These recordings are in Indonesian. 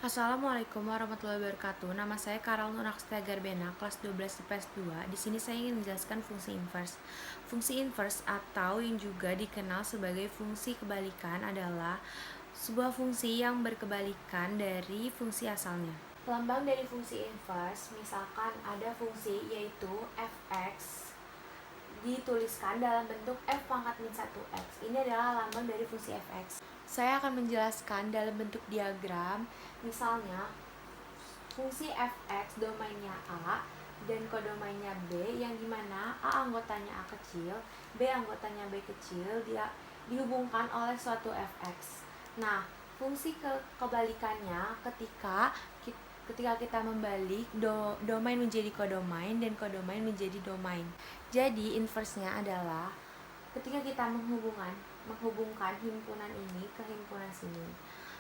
Assalamualaikum warahmatullahi wabarakatuh. Nama saya Karel Nur Akstia Garbena, kelas 12 IPS 2. Di sini saya ingin menjelaskan fungsi inverse. Fungsi inverse atau yang juga dikenal sebagai fungsi kebalikan adalah sebuah fungsi yang berkebalikan dari fungsi asalnya. Lambang dari fungsi inverse, misalkan ada fungsi yaitu fx dituliskan dalam bentuk f pangkat min 1x. Ini adalah lambang dari fungsi fx. Saya akan menjelaskan dalam bentuk diagram. Misalnya, fungsi fx domainnya A dan kodomainnya B, yang dimana A anggotanya A kecil, B anggotanya B kecil, dia dihubungkan oleh suatu fx. Nah, fungsi kebalikannya ketika kita membalik domain menjadi kodomain dan kodomain menjadi domain. Jadi inversenya adalah ketika kita menghubungkan himpunan ini ke himpunan sini.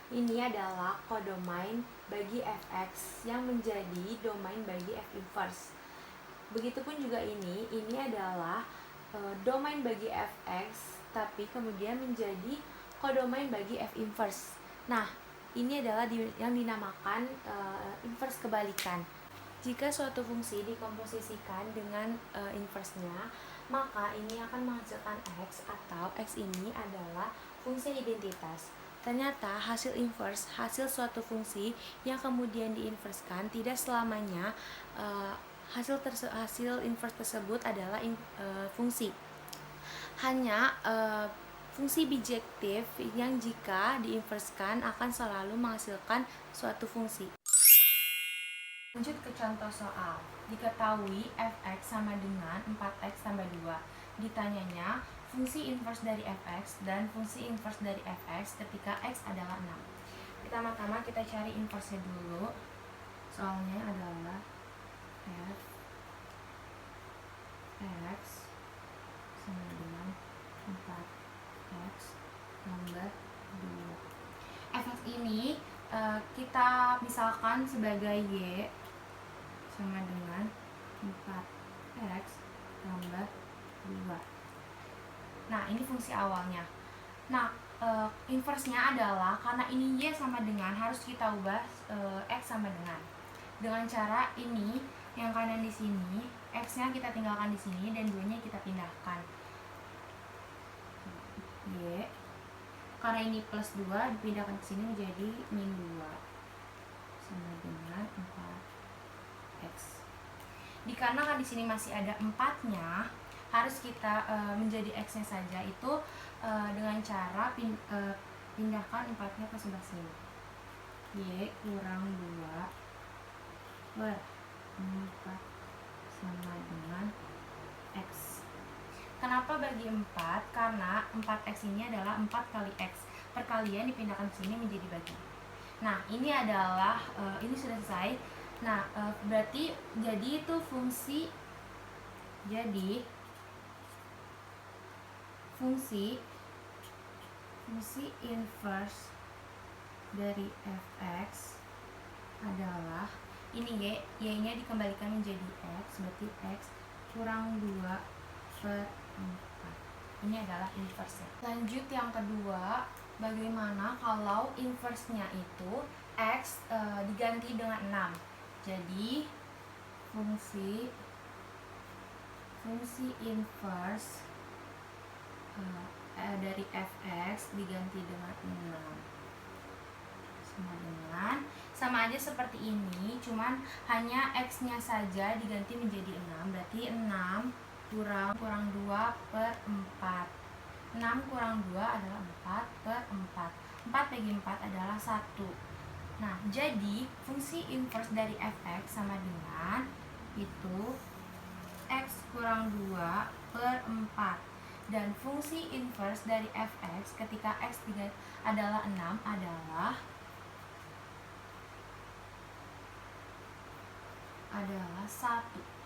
Ini adalah kodomain bagi fx yang menjadi domain bagi f inverse. Begitupun juga ini adalah domain bagi fx tapi kemudian menjadi kodomain bagi f inverse. Nah, ini adalah yang dinamakan inverse kebalikan. Jika suatu fungsi dikomposisikan dengan inversenya, maka ini akan menghasilkan x, atau x ini adalah fungsi identitas. Ternyata hasil inverse, hasil suatu fungsi yang kemudian diinverskan, tidak selamanya hasil inverse tersebut adalah fungsi. Hanya fungsi bijektif yang jika diinverskan akan selalu menghasilkan suatu fungsi. Lanjut ke contoh soal. Diketahui fx sama dengan 4x tambah 2. Ditanyanya fungsi inverse dari fx dan fungsi inverse dari fx ketika x adalah 6. Pertama-tama kita cari inverse-nya dulu. Soalnya adalah fx sama dengan 4x tambah 2. Fx ini kita misalkan sebagai y sama dengan 4x tambah 2. Nah, ini fungsi awalnya. Nah, inverse-nya adalah karena ini y sama dengan, harus kita ubah x sama dengan cara ini, yang kanan di sini, x-nya kita tinggalkan di sini dan 2-nya kita pindahkan. Y karena ini plus 2 dipindahkan ke sini menjadi min 2 sama dengan 4x. Dikarenakan di sini masih ada 4-nya, harus kita menjadi x-nya saja, itu dengan cara pindahkan 4-nya ke sebelah sini. Y kurang 2 per 4 sama dengan x. Kenapa bagi 4? Karena 4x ini adalah 4 kali x. Perkalian dipindahkan ke sini menjadi bagi. Nah, ini adalah ini sudah selesai. Nah, berarti jadi itu fungsi inverse dari fx adalah ini y-nya dikembalikan menjadi x, berarti x kurang 2 per 4. Ini adalah inverse-nya. Lanjut yang kedua, bagaimana kalau inverse-nya itu x diganti dengan 6. Jadi fungsi inverse dari fx diganti dengan 6 sama aja seperti ini, cuman hanya x-nya saja diganti menjadi 6. Berarti 6 kurang 2 per 4. 6 kurang 2 adalah 4 per 4. 4 bagi 4 adalah 1. Nah, jadi fungsi inverse dari fx sama dengan itu x kurang 2 per 4. Dan fungsi inverse dari fx ketika x adalah 6 adalah 1.